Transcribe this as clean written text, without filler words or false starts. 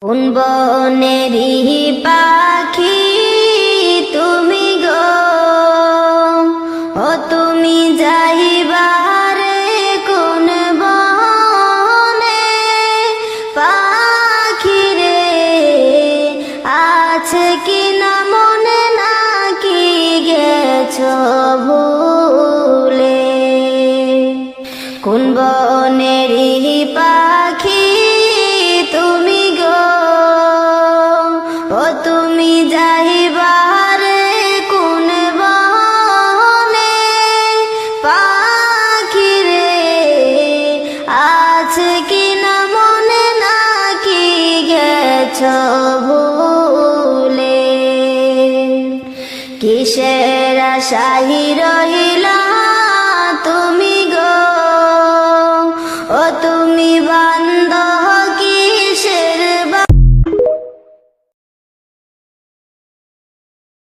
কোন বনেরই পাখি তুমি গো, ও তুমি যাইবারে কোন বনে? পাখি রে আছে কি না মনে, নাকি গেছো ভুলে? কোন বনেরই পাখি তুমি গো, ও তুমি যাইবারে কোন বনে? পাখি রে আছে কি না মনে, নাকি গেছো ভুলে? কিসের আশায় রহি